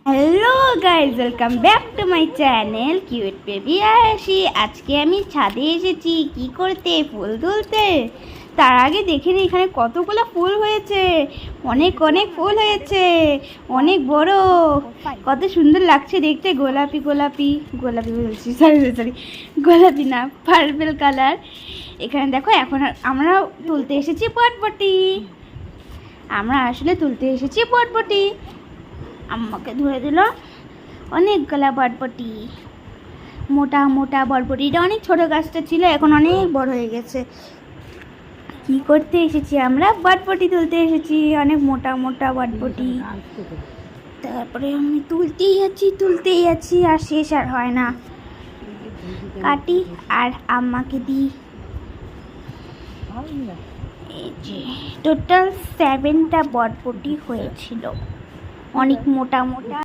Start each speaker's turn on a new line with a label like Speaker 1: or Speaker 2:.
Speaker 1: Hello guys, welcome back to my channel cute baby Ayasi. আজকে আমি ছাদে এসেছি কি করতে, ফুল তুলতে। তার আগে দেখে নিই এখানে কতগুলো ফুল হয়েছে। অনেক অনেক ফুল হয়েছে, অনেক বড়, কত সুন্দর লাগছে দেখতে। গোলাপি গোলাপি গোলাপি বলছি, সরি গোলাপি না, পার্পল কালার। এখানে দেখো, এখন আমরা তুলতে এসেছি পটপটি। আমরা আসলে তুলতে এসেছি পটপটি। আম্মাকে ধরে দিল অনেকগুলা বটবটি, মোটা মোটা বটবটি। এটা অনেক ছোট গাছটা ছিল, এখন অনেক বড় হয়ে গেছে। কি করতে এসেছি আমরা? বটবটি তুলতে এসেছি, অনেক মোটা মোটা বটবটি। তারপরে আমি তুলতেই আছি আর শেষ আর হয় না। কাটি আর আম্মাকে দিই। এই যে টোটাল 7টা বটবটি হয়েছিল, অনেক মোটা মোটা।